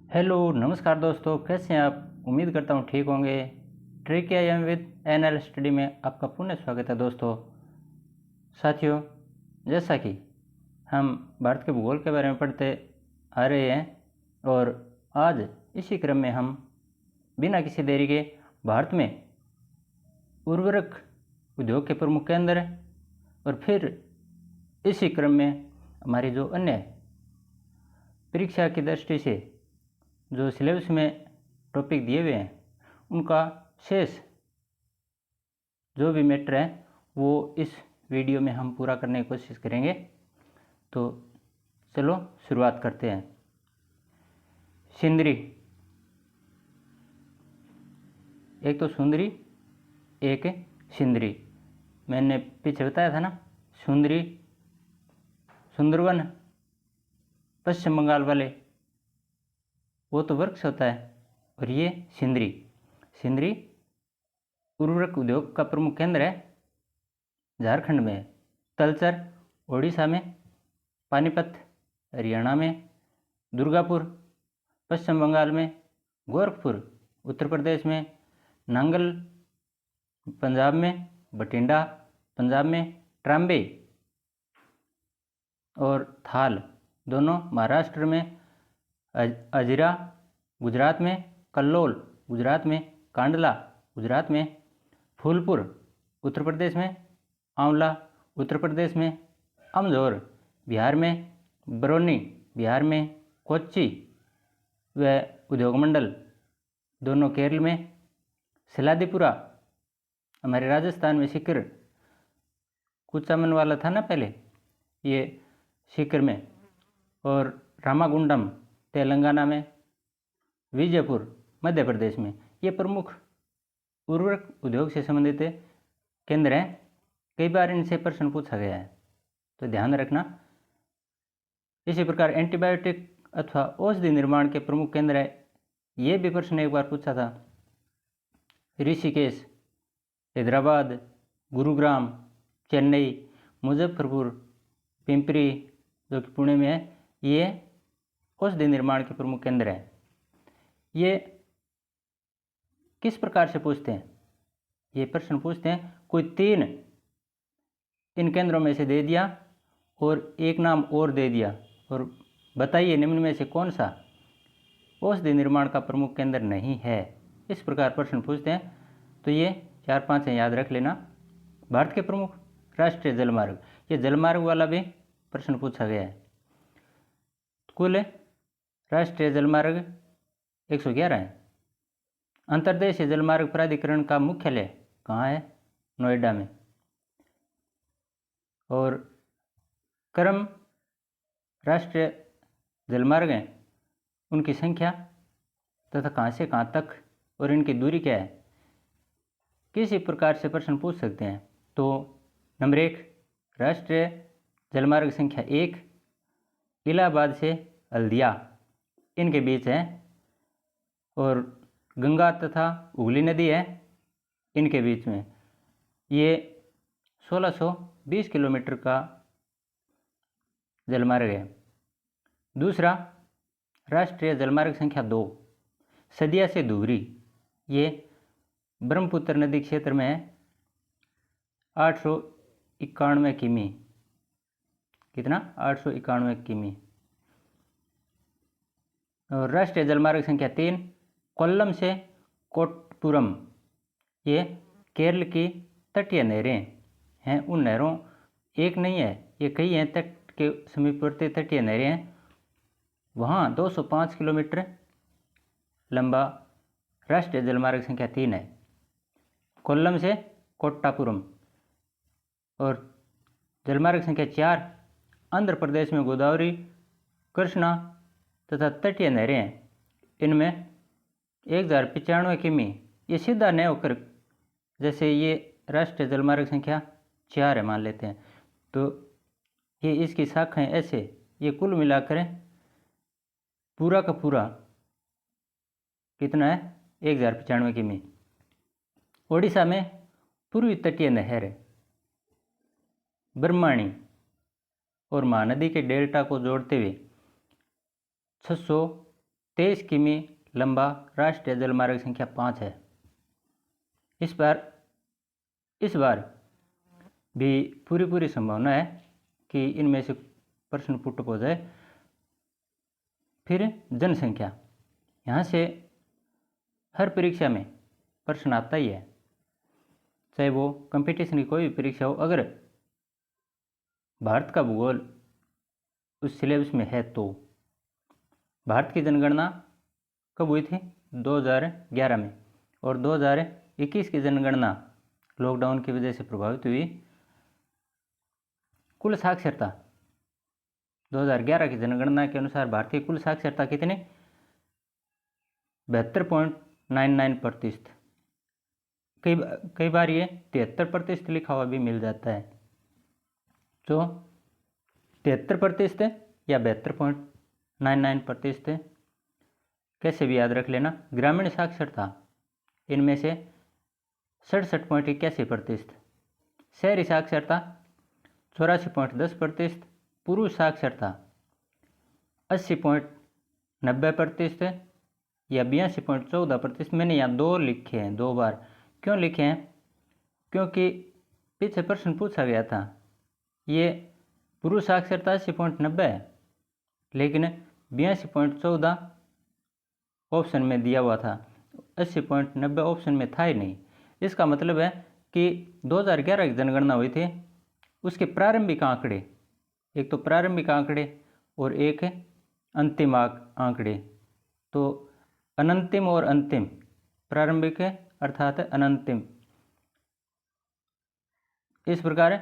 Hello नमस्कार दोस्तों, कैसे हैं आप। उम्मीद करता हूँ ठीक होंगे। Trick I am with NL study में आपका पुनः स्वागत है दोस्तों। साथियों, जैसा कि हम भारत के भूगोल के बारे में पढ़ते आ रहे हैं और आज इसी क्रम में हम बिना किसी देरी के भारत में उर्वरक उद्योग के प्रमुख केंद्र और फिर इसी क्रम में हमारी जो अन्य परीक्षा की दृष्टि से जो सिलेबस में टॉपिक दिए हुए हैं उनका शेष जो भी मैटर है वो इस वीडियो में हम पूरा करने की कोशिश करेंगे। तो चलो शुरुआत करते हैं। सिंदरी, एक तो सुंदरी, एक सिंदरी। मैंने पीछे बताया था ना, सुंदरी सुंदरवन पश्चिम बंगाल वाले, वो तो वृक्ष होता है, और ये सिंदरी। सिंदरी उर्वरक उद्योग का प्रमुख केंद्र है। झारखंड में तलचर, ओडिशा में पानीपत, हरियाणा में दुर्गापुर, पश्चिम बंगाल में गोरखपुर, उत्तर प्रदेश में नांगल, पंजाब में बठिंडा, पंजाब में ट्राम्बे और थाल दोनों महाराष्ट्र में, अजरा गुजरात में, कल्लोल गुजरात में, कांडला गुजरात में, फूलपुर उत्तर प्रदेश में, आंवला उत्तर प्रदेश में, अमझोर बिहार में, बरौनी बिहार में, कोच्चि व उद्योग मंडल दोनों केरल में, सिलादीपुरा हमारे राजस्थान में, सीकर कुचामन वाला था ना पहले, ये सीकर में, और रामागुंडम तेलंगाना में, विजयपुर मध्य प्रदेश में। ये प्रमुख उर्वरक उद्योग से संबंधित केंद्र हैं। कई बार इनसे प्रश्न पूछा गया है, तो ध्यान रखना। इसी प्रकार एंटीबायोटिक अथवा औषधि निर्माण के प्रमुख केंद्र है, ये भी प्रश्न एक बार पूछा था। ऋषिकेश, हैदराबाद, गुरुग्राम, चेन्नई, मुजफ्फरपुर, पिंपरी जो कि पुणे में है, ये औषधि निर्माण के प्रमुख केंद्र हैं। ये किस प्रकार से पूछते हैं, ये प्रश्न पूछते हैं कोई तीन इन केंद्रों में से दे दिया और एक नाम और दे दिया, और बताइए निम्न में से कौन सा औषधि निर्माण का प्रमुख केंद्र नहीं है। इस प्रकार प्रश्न पूछते हैं। तो ये 4-5 हैं, याद रख लेना। भारत के प्रमुख राष्ट्रीय जलमार्ग, ये जलमार्ग वाला भी प्रश्न पूछा गया है। कुल राष्ट्रीय जलमार्ग 111 है। अंतर्देशीय जलमार्ग प्राधिकरण का मुख्यालय कहाँ है? नोएडा में। और क्रम राष्ट्रीय जलमार्ग हैं, उनकी संख्या तथा कहाँ से कहाँ तक और इनकी दूरी क्या है, किसी प्रकार से प्रश्न पूछ सकते हैं। तो नंबर 1 राष्ट्रीय जलमार्ग संख्या 1 इलाहाबाद से हल्दिया इनके बीच है, और गंगा तथा हुगली नदी है इनके बीच में। ये 1620 किलोमीटर का जलमार्ग है। दूसरा राष्ट्रीय जलमार्ग संख्या 2 सदिया से धुबरी, ये ब्रह्मपुत्र नदी क्षेत्र में है, 891 किमी। कितना? 891 किमी। और राष्ट्रीय जलमार्ग संख्या 3 कोल्लम से कोट्टपुरम, ये केरल की तटीय नहरें हैं। उन नहरों एक नहीं है, ये कई हैं, तट के समीपवर्ती तटीय नहरें हैं। वहाँ 205 किलोमीटर लंबा राष्ट्रीय जलमार्ग संख्या 3 है, कोल्लम से कोट्टापुरम। और जलमार्ग संख्या 4 आंध्र प्रदेश में गोदावरी, कृष्णा तथा तटीय नहरें हैं। इनमें 1095 किमी। ये सीधा न होकर, जैसे ये राष्ट्रीय जलमार्ग संख्या 4 है मान लेते हैं, तो ये इसकी शाखाएं ऐसे, ये कुल मिलाकर पूरा का पूरा कितना है? 1095 किमी। ओडिशा में पूर्वी तटीय नहर है ब्रह्मणी और महानदी के डेल्टा को जोड़ते हुए 23 किमी लंबा राष्ट्रीय जलमार्ग संख्या 5 है। इस बार भी पूरी संभावना है कि इनमें से प्रश्न पुट हो जाए। फिर जनसंख्या, यहाँ से हर परीक्षा में प्रश्न आता ही है, चाहे वो कंपटीशन की कोई भी परीक्षा हो। अगर भारत का भूगोल उस सिलेबस में है तो भारत की जनगणना कब हुई थी? 2011 में। और 2021 की जनगणना लॉकडाउन की वजह से प्रभावित हुई। कुल साक्षरता 2011 की जनगणना के अनुसार भारतीय कुल साक्षरता कितनी? 72.99%। कई बार ये 73% लिखा हुआ भी मिल जाता है। तो 73% या 72.99% कैसे भी याद रख लेना। ग्रामीण साक्षरता इनमें से 67.81%, शहरी साक्षरता 84.10%, पुरुष साक्षरता 80.90% या 82.14%। मैंने यहाँ 2 लिखे हैं, 2 बार। क्यों लिखे हैं? क्योंकि पीछे प्रश्न पूछा गया था, ये पुरुष साक्षरता 80.90 है, लेकिन 82.14 ऑप्शन में दिया हुआ था, 80.90 ऑप्शन में था ही नहीं। इसका मतलब है कि 2011 की जनगणना हुई थी, उसके प्रारंभिक आंकड़े, एक तो प्रारंभिक आंकड़े और एक अंतिम आंकड़े। तो अनंतिम और अंतिम, प्रारंभिक अर्थात अनंतिम। इस प्रकार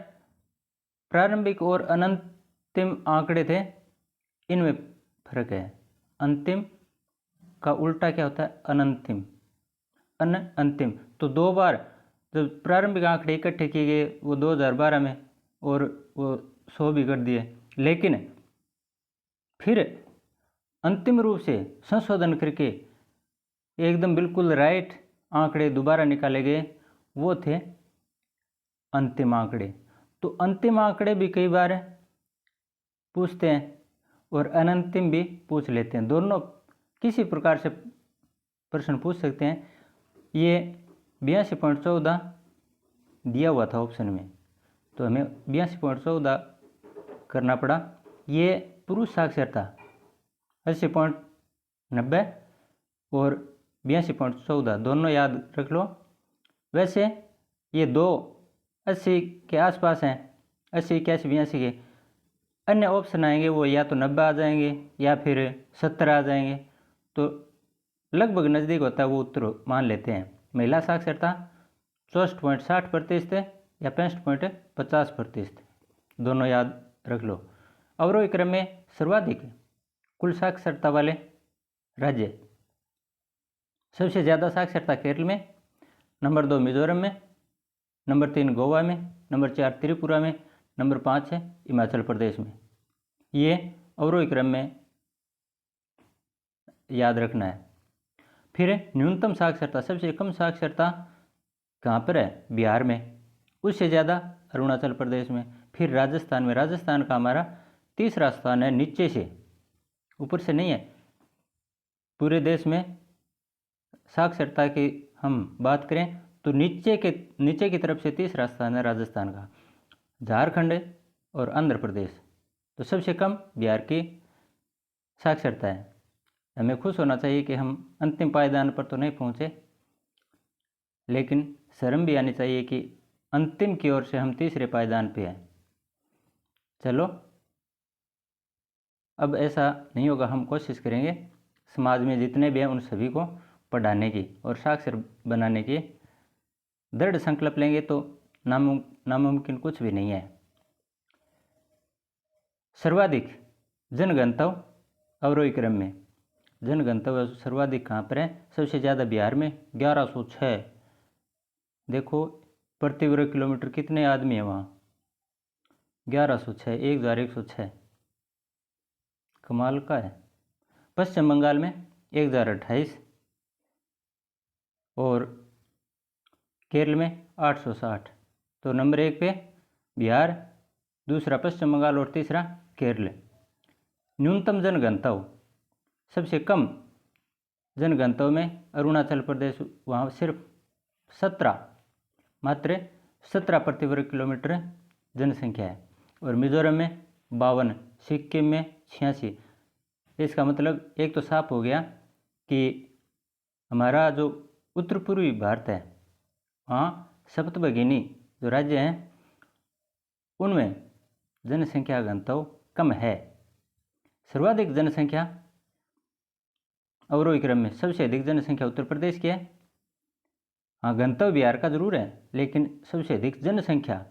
प्रारंभिक और अनंतिम आंकड़े थे, इनमें फर्क है। अंतिम का उल्टा क्या होता है? अनंतिम। अंतिम। तो 2 बार जब प्रारंभिक आंकड़े इकट्ठे किए गए वो 2012 में, और वो 100 भी कर दिए, लेकिन फिर अंतिम रूप से संशोधन करके एकदम बिल्कुल राइट आंकड़े दोबारा निकाले गए, वो थे अंतिम आंकड़े। तो अंतिम आंकड़े भी कई बार पूछते हैं और अनंतिम भी पूछ लेते हैं, दोनों किसी प्रकार से प्रश्न पूछ सकते हैं। ये 82.14 दिया हुआ था ऑप्शन में, तो हमें 82.14 करना पड़ा। ये पुरुष साक्षरता 80.90 और 82.14 दोनों याद रख लो। वैसे ये 2 80 के आसपास हैं, 80, 81, 82 के। अन्य ऑप्शन आएंगे वो या तो 90 आ जाएंगे या फिर 70 आ जाएंगे, तो लगभग नज़दीक होता है वो उत्तर मान लेते हैं। महिला साक्षरता 64.60% या 65.50%, दोनों याद रख लो। अवरोही क्रम में सर्वाधिक कुल साक्षरता वाले राज्य, सबसे ज़्यादा साक्षरता केरल में, नंबर 2 मिजोरम में, नंबर 3 गोवा में, नंबर 4 त्रिपुरा में, नंबर 5 है हिमाचल प्रदेश में। ये अवरोही क्रम में याद रखना है। फिर न्यूनतम साक्षरता, सबसे कम साक्षरता कहाँ पर है? बिहार में। उससे ज़्यादा अरुणाचल प्रदेश में। फिर राजस्थान में। राजस्थान का हमारा तीसरा स्थान है, नीचे से, ऊपर से नहीं है। पूरे देश में साक्षरता की हम बात करें तो नीचे की तरफ से तीसरा स्थान है राजस्थान का। झारखंड और आंध्र प्रदेश तो सबसे कम बिहार की साक्षरता है। हमें खुश होना चाहिए कि हम अंतिम पायदान पर तो नहीं पहुँचे, लेकिन शर्म भी आनी चाहिए कि अंतिम की ओर से हम तीसरे पायदान पे हैं। चलो, अब ऐसा नहीं होगा, हम कोशिश करेंगे समाज में जितने भी हैं उन सभी को पढ़ाने की और साक्षर बनाने की। दृढ़ संकल्प लेंगे तो नामुमकिन कुछ भी नहीं है। सर्वाधिक जनगणतव्य अवरोही क्रम में, जनगणतव्य सर्वाधिक कहाँ पर है? सबसे ज़्यादा बिहार में 1106। देखो प्रति वर्ग किलोमीटर कितने आदमी है वहाँ? 1106, 1106, कमाल का है। पश्चिम बंगाल में 1028 और केरल में 860। तो नंबर 1 पे बिहार, दूसरा पश्चिम बंगाल और तीसरा केरल। न्यूनतम जनगणतव्य, सबसे कम जनघनत्व में अरुणाचल प्रदेश वहाँ सिर्फ 17 मात्र 17 प्रति वर्ग किलोमीटर जनसंख्या है, और मिजोरम में 52, सिक्किम में 86। इसका मतलब एक तो साफ हो गया कि हमारा जो उत्तर पूर्वी भारत है वहाँ सप्तभगिनी जो राज्य हैं उनमें जनसंख्या घनत्व कम है। सर्वाधिक जनसंख्या अवरोही क्रम में सबसे अधिक जनसंख्या उत्तर प्रदेश की है। हाँ, घनत्व बिहार का जरूर है, लेकिन सबसे अधिक जनसंख्या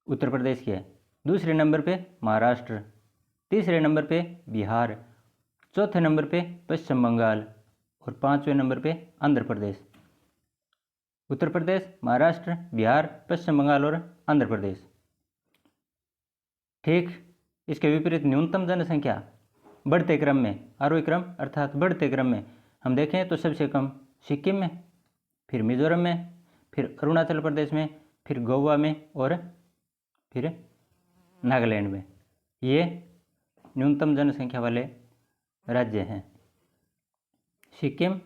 उत्तर प्रदेश की है। दूसरे नंबर पे महाराष्ट्र, तीसरे नंबर पे बिहार, चौथे नंबर पे पश्चिम बंगाल और 5वें नंबर पे आंध्र प्रदेश। उत्तर प्रदेश, महाराष्ट्र, बिहार, पश्चिम बंगाल और आंध्र प्रदेश। ठीक इसके विपरीत न्यूनतम जनसंख्या बढ़ते क्रम में, आरोही क्रम अर्थात बढ़ते क्रम में हम देखें तो सबसे कम सिक्किम में, फिर मिजोरम में, फिर अरुणाचल प्रदेश में, फिर गोवा में और फिर नागालैंड में। ये न्यूनतम जनसंख्या वाले राज्य हैं। सिक्किम,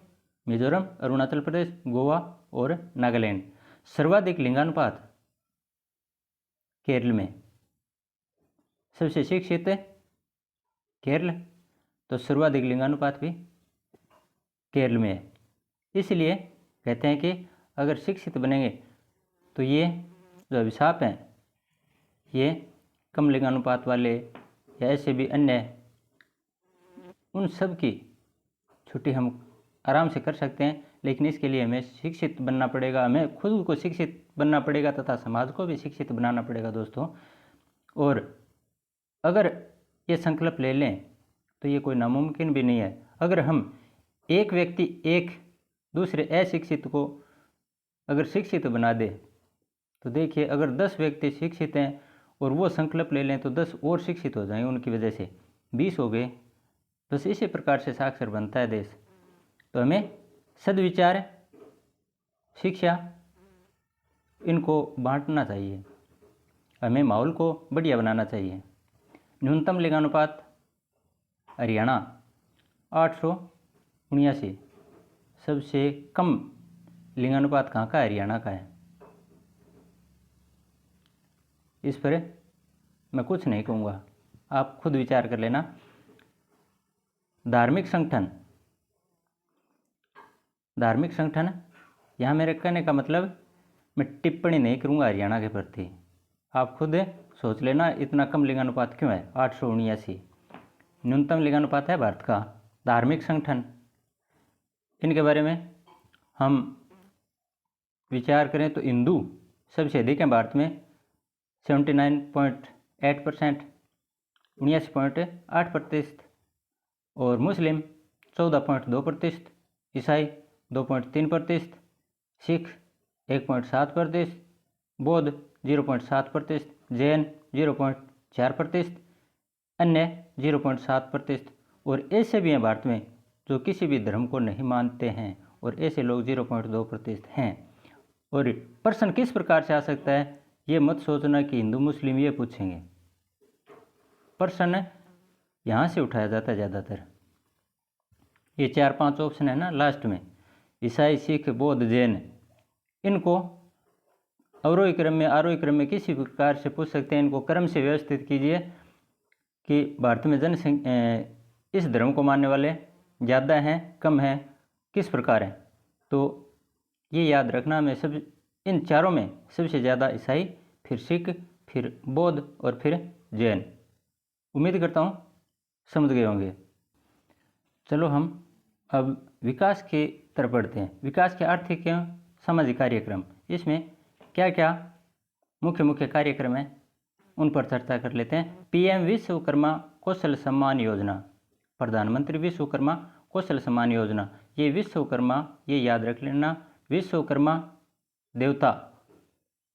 मिजोरम, अरुणाचल प्रदेश, गोवा और नागालैंड। सर्वाधिक लिंगानुपात केरल में। सबसे शिक्षित केरल, तो सर्वाधिक लिंगानुपात भी केरल में है। इसलिए कहते हैं कि अगर शिक्षित बनेंगे तो ये जो अभिशाप हैं ये कम लिंगानुपात वाले या ऐसे भी अन्य उन सब की छुट्टी हम आराम से कर सकते हैं। लेकिन इसके लिए हमें शिक्षित बनना पड़ेगा, हमें खुद को शिक्षित बनना पड़ेगा तथा समाज को भी शिक्षित बनाना पड़ेगा दोस्तों। और अगर ये संकल्प ले लें तो ये कोई नामुमकिन भी नहीं है। अगर हम एक व्यक्ति एक दूसरे अशिक्षित को अगर शिक्षित बना दे तो देखिए, अगर 10 व्यक्ति शिक्षित हैं और वो संकल्प ले लें तो 10 और शिक्षित हो जाएंगे, उनकी वजह से 20 हो गए। बस इसी प्रकार से साक्षर बनता है देश। तो हमें सद्विचार, शिक्षा इनको बांटना चाहिए, हमें माहौल को बढ़िया बनाना चाहिए। न्यूनतम लिंगानुपात हरियाणा 879। सबसे कम लिंगानुपात कहाँ का है? हरियाणा का है। इस पर मैं कुछ नहीं कहूँगा, आप खुद विचार कर लेना। धार्मिक संगठन यहाँ मेरे कहने का मतलब मैं टिप्पणी नहीं करूँगा हरियाणा के प्रति, आप खुद सोच लेना इतना कम लिंगानुपात क्यों है। 879 न्यूनतम लिंगानुपात है भारत का। धार्मिक संगठन, इनके बारे में हम विचार करें तो हिंदू सबसे अधिक हैं भारत में 79.8%, 79.8%, और मुस्लिम 14.2%, ईसाई 2.3%, सिख 1.7%, बौद्ध 0.7%, जैन 0.4%, अन्य 0.7%, और ऐसे भी हैं भारत में जो किसी भी धर्म को नहीं मानते हैं, और ऐसे लोग 0.2% हैं। और प्रश्न किस प्रकार से आ सकता है, ये मत सोचना कि हिंदू मुस्लिम ये पूछेंगे। प्रश्न यहाँ से उठाया जाता है ज़्यादातर। ये 4-5 ऑप्शन है ना लास्ट में, ईसाई, सिख, बौद्ध, जैन, इनको अवरोही क्रम में, आरोही क्रम में किसी प्रकार से पूछ सकते हैं। इनको क्रम से व्यवस्थित कीजिए कि भारत में जनसंख्या इस धर्म को मानने वाले ज़्यादा हैं, कम हैं, किस प्रकार हैं। तो ये याद रखना, मैं सब इन चारों में सबसे ज़्यादा ईसाई, फिर सिख, फिर बौद्ध और फिर जैन। उम्मीद करता हूँ समझ गए होंगे। चलो हम अब विकास की तरफ बढ़ते हैं। विकास के आर्थिक एवं सामाजिक कार्यक्रम, इसमें क्या क्या मुख्य कार्यक्रम हैं उन पर चर्चा कर लेते हैं। PM विश्वकर्मा कौशल सम्मान योजना, प्रधानमंत्री विश्वकर्मा कौशल सम्मान योजना। ये विश्वकर्मा, ये याद रख लेना, विश्वकर्मा देवता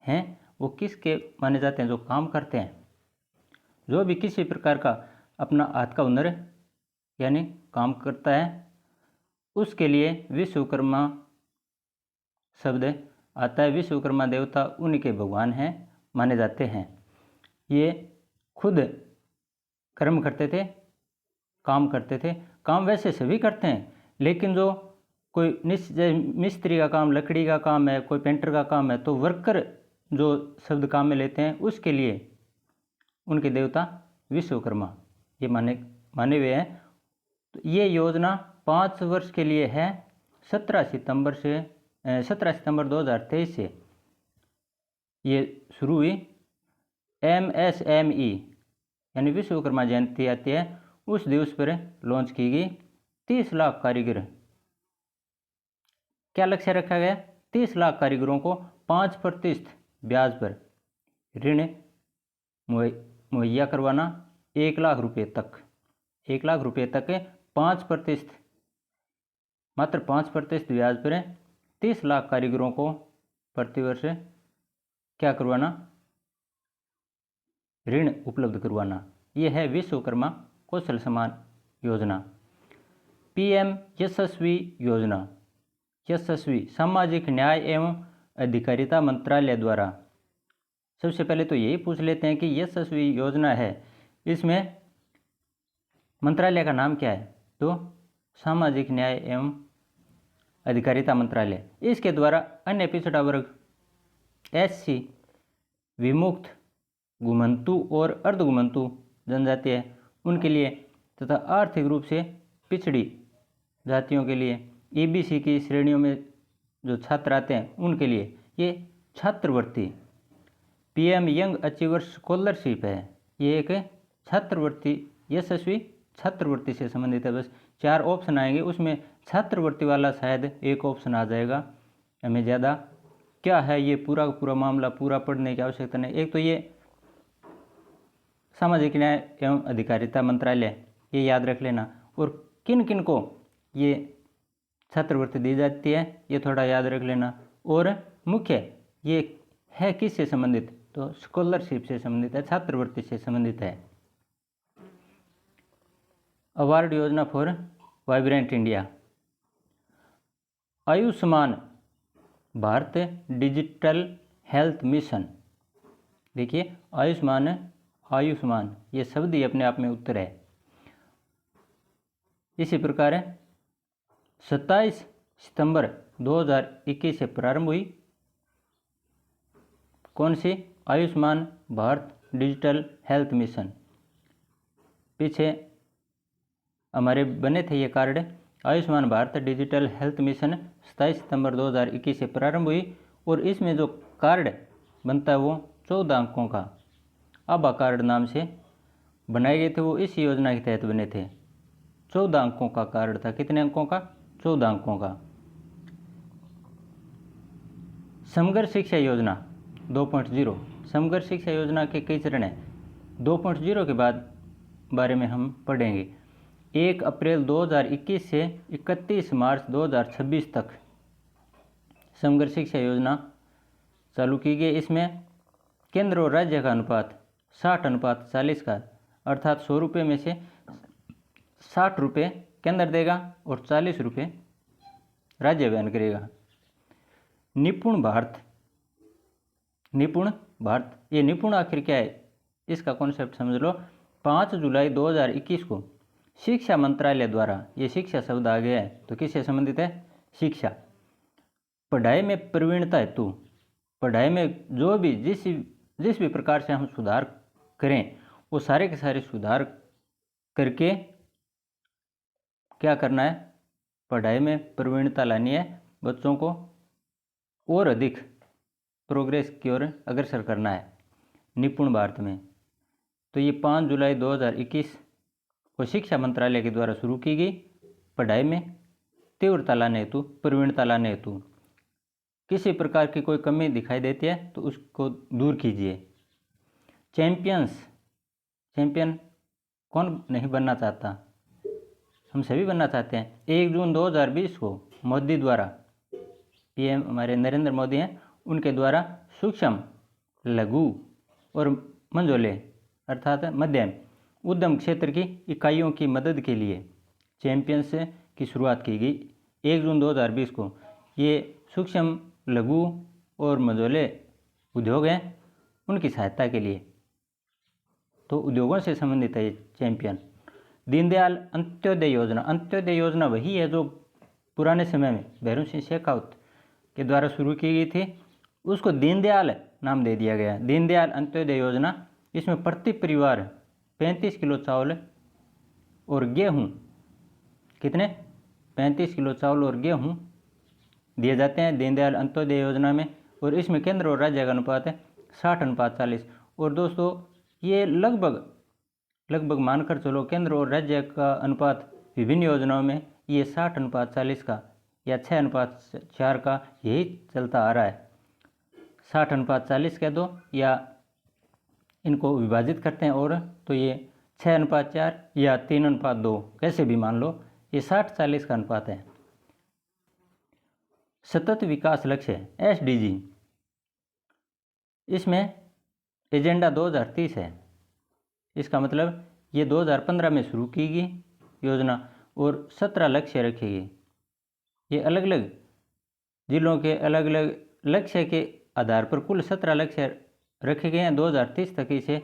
हैं, वो किसके माने जाते हैं? जो काम करते हैं, जो भी किसी प्रकार का अपना हाथ का हुनर यानी काम करता है, उसके लिए विश्वकर्मा शब्द आता है। विश्वकर्मा देवता उनके भगवान हैं, माने जाते हैं। ये खुद कर्म करते थे, काम करते थे। काम वैसे सभी करते हैं, लेकिन जो कोई मिस्त्री का काम, लकड़ी का काम है, कोई पेंटर का काम है, तो वर्कर जो शब्द काम में लेते हैं उसके लिए उनके देवता विश्वकर्मा ये माने हुए हैं। तो ये योजना 5 वर्ष के लिए है। 17 सितंबर 2023 से ये शुरू हुई। MSME यानी विश्वकर्मा जयंती आती है, उस दिवस पर लॉन्च की गई। 30 लाख कारीगर, क्या लक्ष्य रखा गया? 30 लाख कारीगरों को 5% ब्याज पर ऋण मुहैया करवाना। 1 लाख रुपये तक 5%, मात्र 5% ब्याज पर 30 लाख कारीगरों को प्रतिवर्ष क्या करवाना? ऋण उपलब्ध करवाना। यह है विश्वकर्मा कौशल सम्मान योजना। PM यशस्वी योजना, यशस्वी सामाजिक न्याय एवं अधिकारिता मंत्रालय द्वारा। सबसे पहले तो यही पूछ लेते हैं कि यशस्वी योजना है, इसमें मंत्रालय का नाम क्या है? तो सामाजिक न्याय एवं अधिकारिता मंत्रालय। इसके द्वारा अन्य पिछड़ा वर्ग, SC, विमुक्त, घुमंतु और अर्धघुमंतु जनजाति है उनके लिए, तथा आर्थिक रूप से पिछड़ी जातियों के लिए, EBC की श्रेणियों में जो छात्र आते हैं उनके लिए ये छात्रवृत्ति PM यंग अचीवर्स स्कॉलरशिप है। ये एक छात्रवृत्ति, यशस्वी छात्रवृत्ति से संबंधित है। बस 4 ऑप्शन आएंगे, उसमें छात्रवृत्ति वाला शायद एक ऑप्शन आ जाएगा। हमें ज़्यादा क्या है ये पूरा मामला पूरा पढ़ने की आवश्यकता नहीं। एक तो ये सामाजिक न्याय एवं अधिकारिता मंत्रालय, ये याद रख लेना, और किन किन को ये छात्रवृत्ति दी जाती है ये थोड़ा याद रख लेना। और मुख्य ये है किससे संबंधित? तो स्कॉलरशिप से संबंधित है, छात्रवृत्ति से संबंधित है। अवार्ड योजना for vibrant India, Ayushman Bharat digital health mission. देखिए आयुष्मान ये शब्द ही अपने आप में उत्तर है। इसी प्रकार 27 सितंबर 2021 से प्रारंभ हुई कौन सी? Ayushman Bharat digital health mission. पीछे हमारे बने थे ये card. Ayushman Bharat digital health mission 27 सितंबर 2021 से प्रारंभ हुई, और इसमें जो कार्ड बनता है वो 14 अंकों का आभा कार्ड नाम से बनाए गए थे। वो इस योजना के तहत बने थे। 14 अंकों का कार्ड था। कितने अंकों का? 14 अंकों का। समग्र शिक्षा योजना 2.0, समग्र शिक्षा योजना के कई चरण हैं। 2.0 के बाद बारे में हम पढ़ेंगे। 1 अप्रैल 2021 से 31 मार्च 2026 तक समग्र शिक्षा योजना चालू की गई। इसमें केंद्र और राज्य का अनुपात 60:40 का, अर्थात 100 रुपये में से 60 रुपये केंद्र देगा और 40 रुपये राज्य बयान करेगा। निपुण भारत, ये निपुण आखिर क्या है इसका कॉन्सेप्ट समझ लो। 5 जुलाई 2021 को शिक्षा मंत्रालय द्वारा, ये शिक्षा शब्द आ गया है तो किससे संबंधित है? शिक्षा। पढ़ाई में प्रवीणता हेतु, पढ़ाई में जो भी जिस भी प्रकार से हम सुधार करें वो सारे के सारे सुधार करके क्या करना है? पढ़ाई में प्रवीणता लानी है, बच्चों को और अधिक प्रोग्रेस की ओर अग्रसर करना है निपुण भारत में। तो ये 5 जुलाई 2021 को शिक्षा मंत्रालय के द्वारा शुरू की गई। पढ़ाई में तीव्रता लाने हेतु, प्रवीणता लाने हेतु किसी प्रकार की कोई कमी दिखाई देती है तो उसको दूर कीजिए। चैंपियन कौन नहीं बनना चाहता? हम सभी बनना चाहते हैं। 1 जून 2020 को मोदी द्वारा, PM हमारे नरेंद्र मोदी हैं, उनके द्वारा सूक्ष्म, लघु और मंझोले अर्थात मध्यम उद्यम क्षेत्र की इकाइयों की मदद के लिए चैंपियंस की शुरुआत की गई 1 जून 2020 को। ये सूक्ष्म, लघु और मंझोले उद्योग हैं, उनकी सहायता के लिए, तो उद्योगों से संबंधित है ये चैंपियन। दीनदयाल अंत्योदय योजना, अंत्योदय योजना वही है जो पुराने समय में भैरों सिंह शेखावत के द्वारा शुरू की गई थी, उसको दीनदयाल नाम दे दिया गया। दीनदयाल अंत्योदय योजना, इसमें प्रति परिवार 35 किलो चावल और गेहूँ, कितने 35 किलो चावल और गेहूँ दिए जाते हैं दीनदयाल अंत्योदय योजना में। और इसमें केंद्र और राज्य का अनुपात है 60:40। और दोस्तों ये लगभग मानकर चलो केंद्र और राज्य का अनुपात विभिन्न योजनाओं में ये 60:40 का या 6:4 का यही चलता आ रहा है। 60:40 कह दो या इनको विभाजित करते हैं और तो ये 6:4 या 3:2 कैसे भी मान लो, ये 60-40 का अनुपात है। सतत विकास लक्ष्य SDG, इसमें एजेंडा 2030 है। इसका मतलब ये 2015 में शुरू की गई योजना और 17 लक्ष्य रखे गए। ये अलग अलग जिलों के अलग अलग लक्ष्य के आधार पर कुल 17 लक्ष्य रखे गए हैं। 2030 तक इसे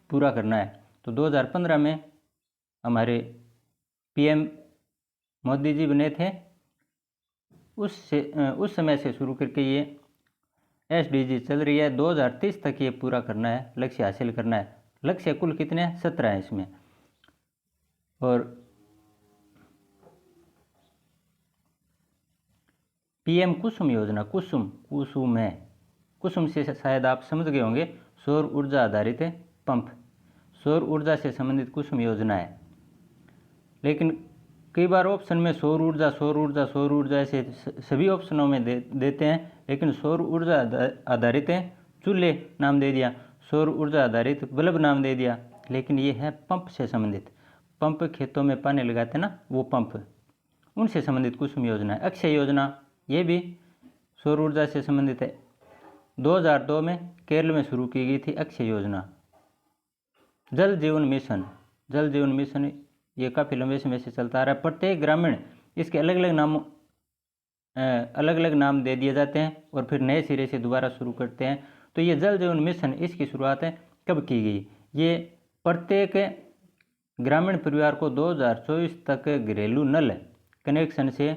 पूरा करना है। तो 2015 में हमारे PM मोदी जी बने थे, उस समय से शुरू करके ये SDG चल रही है। 2030 तक ये पूरा करना है, लक्ष्य हासिल करना है। लक्ष्य कुल कितने हैं? 17 हैं इसमें। और PM कुसुम योजना, कुसुम है, कुसुम से शायद आप समझ गए होंगे, सौर ऊर्जा आधारित पंप, सौर ऊर्जा से संबंधित कुसुम योजना है। लेकिन कई बार ऑप्शन में सौर ऊर्जा ऐसे सभी ऑप्शनों में देते हैं, लेकिन सौर ऊर्जा आधारित चूल्हे नाम दे दिया, सौर ऊर्जा आधारित बल्ब नाम दे दिया, लेकिन ये है पंप से संबंधित। पंप खेतों में पानी लगाते ना, वो पंप, उनसे संबंधित कुसुम योजना है। अक्षय योजना, ये भी सौर ऊर्जा से संबंधित है। 2002 में केरल में शुरू की गई थी अक्षय योजना। जल जीवन मिशन ये काफ़ी लंबे समय से चलता आ रहा है। प्रत्येक ग्रामीण, इसके अलग अलग नाम दे दिए जाते हैं और फिर नए सिरे से दोबारा शुरू करते हैं। तो ये जल जीवन मिशन, इसकी शुरुआत कब की गई? ये प्रत्येक ग्रामीण परिवार को 2024 तक घरेलू नल कनेक्शन से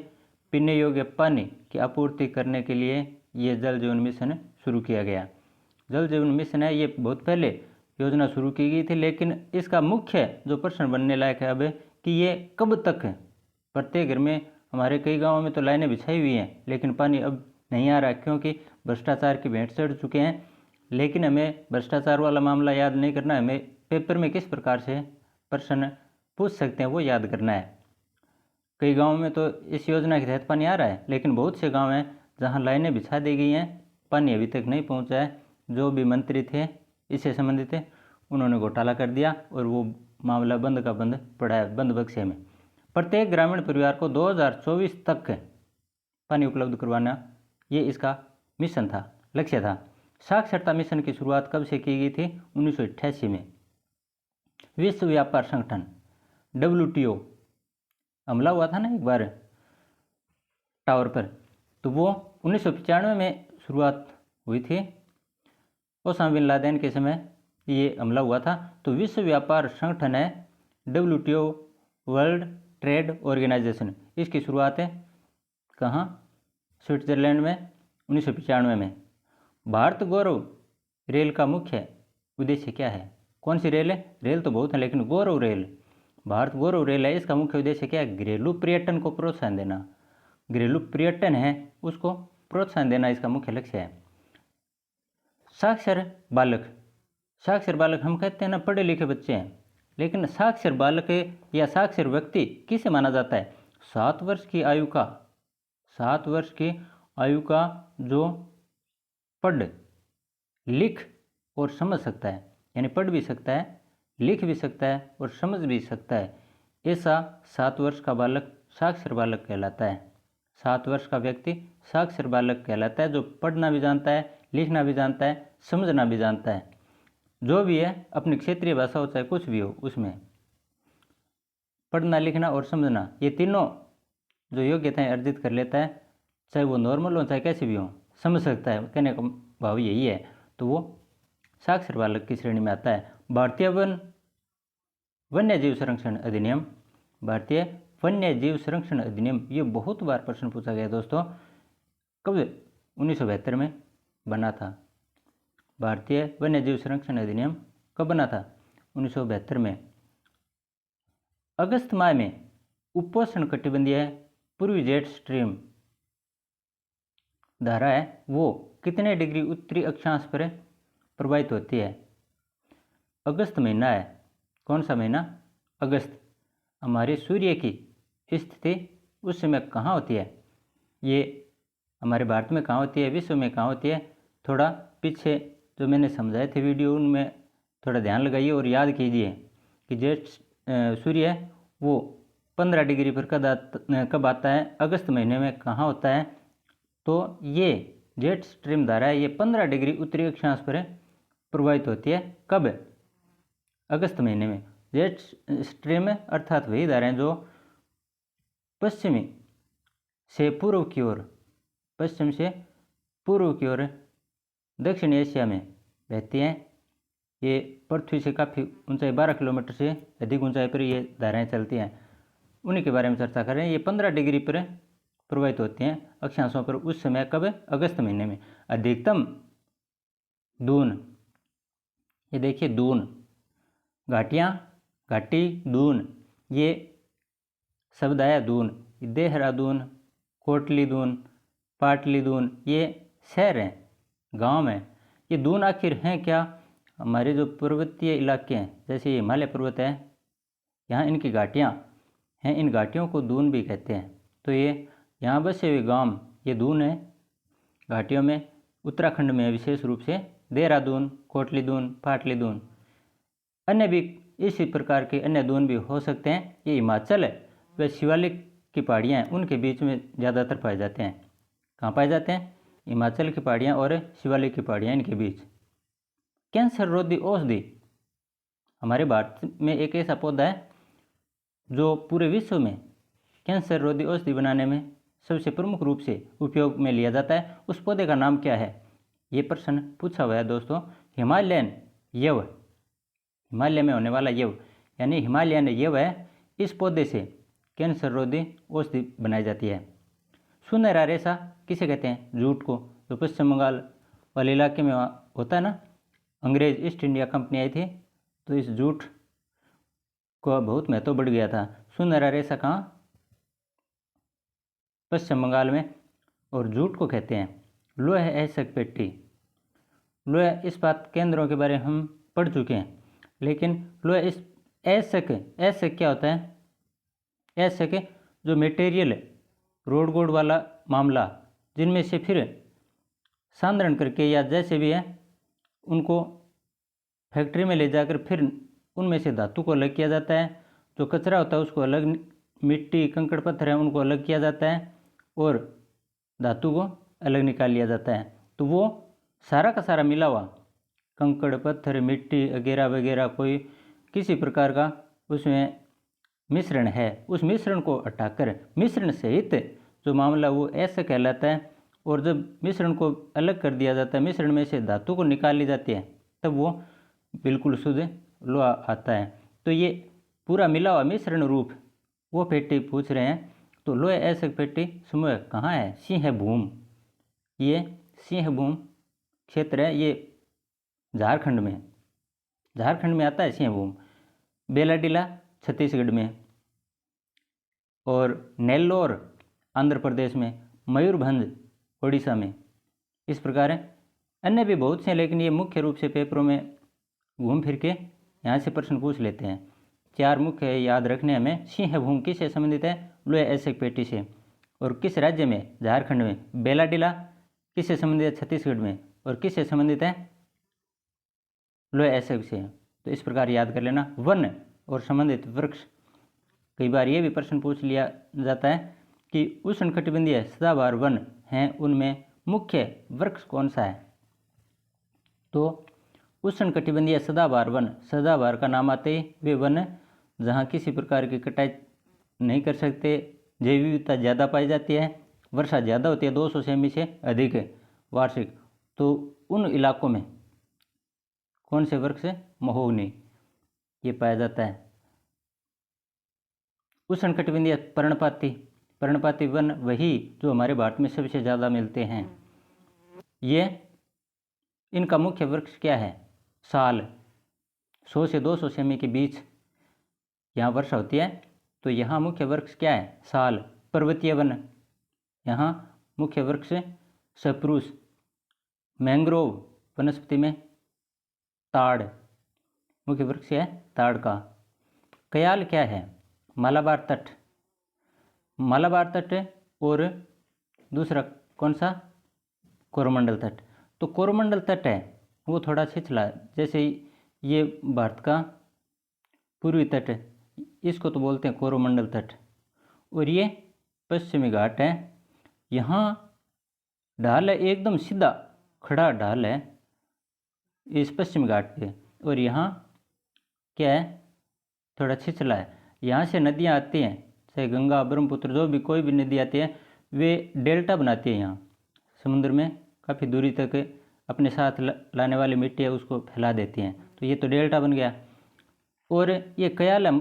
पीने योग्य पानी की आपूर्ति करने के लिए ये जल जीवन मिशन शुरू किया गया। जल जीवन मिशन है, ये बहुत पहले योजना शुरू की गई थी, लेकिन इसका मुख्य जो प्रश्न बनने लायक है अब कि ये कब तक प्रत्येक घर में, हमारे कई गांवों में तो लाइनें बिछाई हुई हैं, लेकिन पानी अब नहीं आ रहा क्योंकि भ्रष्टाचार की भेंट चढ़ चुके हैं। लेकिन हमें भ्रष्टाचार वाला मामला याद नहीं करना, हमें पेपर में किस प्रकार से प्रश्न पूछ सकते हैं वो याद करना है। कई गाँवों में तो इस योजना के तहत पानी आ रहा है, लेकिन बहुत से गाँव हैं जहाँ लाइनें बिछा दी गई हैं, पानी अभी तक नहीं पहुँचा है। जो भी मंत्री थे इससे संबंधित थे, उन्होंने घोटाला कर दिया और वो मामला बंद का बंद पड़ा है, बंद बक्से में। प्रत्येक ग्रामीण परिवार को 2024 तक पानी उपलब्ध करवाना, ये इसका मिशन था, लक्ष्य था। साक्षरता मिशन की शुरुआत कब से की गई थी? 1988 में। विश्व व्यापार संगठन WTO हमला हुआ था ना एक बार टावर पर, तो वो 1995 में शुरुआत हुई थी। ओसामा बिन लादेन के समय ये हमला हुआ था। तो विश्व व्यापार संगठन है WTO, वर्ल्ड ट्रेड ऑर्गेनाइजेशन, इसकी शुरुआत है कहाँ? स्विट्जरलैंड में 1995 में। भारत गौरव रेल का मुख्य उद्देश्य क्या है? कौन सी रेल है? रेल तो बहुत है, लेकिन गौरव रेल, भारत गौरव रेल है, इसका मुख्य उद्देश्य क्या है? घरेलू पर्यटन को प्रोत्साहन देना। घरेलू पर्यटन है उसको प्रोत्साहन देना इसका मुख्य लक्ष्य है। साक्षर बालक हम कहते हैं ना, पढ़े लिखे बच्चे हैं, लेकिन साक्षर बालक या साक्षर व्यक्ति किसे माना जाता है? 7 वर्ष की आयु का जो पढ़ लिख और समझ सकता है, यानी पढ़ भी सकता है, लिख भी सकता है और समझ भी सकता है, ऐसा 7 वर्ष का बालक साक्षर बालक कहलाता है। 7 वर्ष का व्यक्ति साक्षर बालक कहलाता है, जो पढ़ना भी जानता है, लिखना भी जानता है, समझना भी जानता है। जो भी है अपनी क्षेत्रीय भाषा हो चाहे कुछ भी हो, उसमें पढ़ना लिखना और समझना, ये तीनों जो योग्यताएं अर्जित कर लेता है, चाहे वो नॉर्मल हो चाहे कैसी भी हो, समझ सकता है, कहने का भाव यही है। तो वो साक्षर बालक की श्रेणी में आता है। भारतीय वन्य जीव संरक्षण अधिनियम, भारतीय वन्य जीव संरक्षण अधिनियम, ये बहुत बार प्रश्न पूछा गया दोस्तों। कब 1972 में बना था। भारतीय वन्य जीव संरक्षण अधिनियम कब बना था? 1972 में। अगस्त माह में उपोष्ण कटिबंधीय पूर्वी जेट स्ट्रीम धारा है वो कितने डिग्री उत्तरी अक्षांश पर प्रवाहित होती है? अगस्त महीना है। कौन सा महीना? अगस्त। हमारे सूर्य की स्थिति उस समय कहाँ होती है? ये हमारे भारत में कहाँ होती है, विश्व में कहाँ होती है? थोड़ा पीछे जो मैंने समझाए थे वीडियो, उनमें थोड़ा ध्यान लगाइए और याद कीजिए कि जेट सूर्य है वो 15 डिग्री पर कब आता है? अगस्त महीने में। कहाँ होता है? तो ये जेट स्ट्रीम धारा है ये 15 डिग्री उत्तरी अक्षांश पर प्रवाहित होती है। कब? अगस्त महीने में। जेट स्ट्रीम अर्थात वही धाराएं जो पश्चिमी से पूर्व की ओर, पश्चिम से पूर्व की ओर दक्षिण एशिया में बहती हैं। ये पृथ्वी से काफ़ी ऊंचाई 12 किलोमीटर से अधिक ऊंचाई पर ये धाराएं चलती हैं, उन्हीं के बारे में चर्चा कर रहे हैं। ये 15 डिग्री पर प्रवाहित होती हैं अक्षांशों पर। उस समय कब? अगस्त महीने में। अधिकतम दून, ये देखिए दून, घाटियाँ, घाटी, दून, ये शब्द आया दून। देहरादून, कोटली दून, पाटली दून, ये शहर हैं, गांव हैं। ये दून आखिर हैं क्या? हमारे जो पर्वतीय इलाके हैं, जैसे हिमालय पर्वत है, यहाँ इनकी घाटियाँ हैं, इन घाटियों को दून भी कहते हैं। तो ये यहाँ बसे हुए गांव ये दून है। घाटियों में उत्तराखंड में विशेष रूप से देहरादून, कोटली दून, पाटली दून, अन्य भी इसी प्रकार के अन्य दून भी हो सकते हैं। ये हिमाचल है व शिवालिक की पहाड़ियाँ हैं, उनके बीच में ज़्यादातर पाए जाते हैं। कहाँ पाए जाते हैं? हिमाचल की पहाड़ियाँ और शिवालिक की पहाड़ियाँ, इनके बीच। कैंसर रोधी औषधि, हमारे भारत में एक ऐसा पौधा है जो पूरे विश्व में कैंसर रोधी औषधि बनाने में सबसे प्रमुख रूप से उपयोग में लिया जाता है। उस पौधे का नाम क्या है? ये प्रश्न पूछा हुआ है दोस्तों। हिमालयन यव, हिमालय में होने वाला यव यानी हिमालयन यव है। इस पौधे से कैंसर रोधी औषधि बनाई जाती है। सुनहरा रेशा किसे कहते हैं? जूट को, जो पश्चिम बंगाल वाले इलाके में होता है ना। अंग्रेज ईस्ट इंडिया कंपनी आई थी तो इस जूट को बहुत महत्व बढ़ गया था। सुनहरा रेशा कहाँ? पश्चिम बंगाल में। और जूट को कहते हैं लोह ऐसक पेटी। लोह इस्पात केंद्रों के बारे में हम पढ़ चुके हैं, लेकिन लोह इस ऐसक क्या होता है? ऐसक जो मटेरियल रोड गोड वाला मामला, जिनमें से फिर सांद्रण करके या जैसे भी है उनको फैक्ट्री में ले जाकर फिर उनमें से धातु को अलग किया जाता है। जो कचरा होता है उसको अलग, मिट्टी कंकड़ पत्थर है उनको अलग किया जाता है और धातु को अलग निकाल लिया जाता है। तो वो सारा का सारा मिला हुआ कंकड़ पत्थर मिट्टी वगैरह वगैरह कोई किसी प्रकार का उसमें मिश्रण है, उस मिश्रण को हटाकर मिश्रण सहित जो मामला वो ऐसा कहलाता है। और जब मिश्रण को अलग कर दिया जाता है, मिश्रण में से धातु को निकाल ली जाती है, तब वो बिल्कुल शुद्ध लोहा आता है। तो ये पूरा मिला हुआ मिश्रण रूप वो पेटी पूछ रहे हैं। तो लोह ऐसक पेटी समूह कहाँ है? सिंहभूम। ये सिंहभूम क्षेत्र है, ये झारखंड में, झारखंड में आता है सिंहभूम। बेलाडीला छत्तीसगढ़ में और नेल्लोर आंध्र प्रदेश में, मयूरभंज उड़ीसा में। इस प्रकार अन्य भी बहुत से हैं, लेकिन ये मुख्य रूप से पेपरों में घूम फिर के यहाँ से प्रश्न पूछ लेते हैं। 4 मुख्य याद रखने हमें। सिंहभूम किससे संबंधित है? लोह ऐसक पेटी से। और किस राज्य में? झारखंड में। बेलाडीला किससे संबंधित है? छत्तीसगढ़ में। और किससे संबंधित है? लोह ऐसक से। तो इस प्रकार याद कर लेना। वन और संबंधित वृक्ष, कई बार ये भी प्रश्न पूछ लिया जाता है कि उष्णकटिबंधीय सदाबहार वन हैं, उनमें मुख्य वृक्ष कौन सा है? तो उष्णकटिबंधीय सदाबहार वन, सदाबहार का नाम आते ही वे वन जहाँ किसी प्रकार की कटाई नहीं कर सकते, जैव विविधता ज़्यादा पाई जाती है, वर्षा ज़्यादा होती है 200 सेमी से अधिक वार्षिक, तो उन इलाकों में कौन से वृक्ष? महोगनी ये पाया जाता है। उष्णकटिबंधीय पर्णपाती वन वही जो हमारे भारत में सबसे ज़्यादा मिलते हैं। ये इनका मुख्य वृक्ष क्या है? साल। 100 से 200 सेमी के बीच यहाँ वर्षा होती है। तो यहाँ मुख्य वृक्ष क्या है? साल। पर्वतीय वन, यहाँ मुख्य वृक्ष सप्रूस। मैंग्रोव वनस्पति में ताड़, मुख्य वृक्ष है ताड़ का। कयाल क्या है? मालाबार तट। मालाबार तट और दूसरा कौन सा? कोरोमंडल तट। तो कोरोमंडल तट है वो थोड़ा छिछला है, जैसे ये भारत का पूर्वी तट है, इसको तो बोलते हैं कोरोमंडल तट। और ये पश्चिमी घाट है, यहाँ ढाल है, एकदम सीधा खड़ा ढाल है इस पश्चिमी घाट पे। और यहाँ क्या है? थोड़ा छिछला है। यहाँ से नदियाँ आती हैं, चाहे गंगा ब्रह्मपुत्र जो भी कोई भी नदी आती है, वे डेल्टा बनाती है। यहाँ समुद्र में काफ़ी दूरी तक अपने साथ लाने वाली मिट्टी है उसको फैला देती हैं, तो ये तो डेल्टा बन गया। और ये कयालम,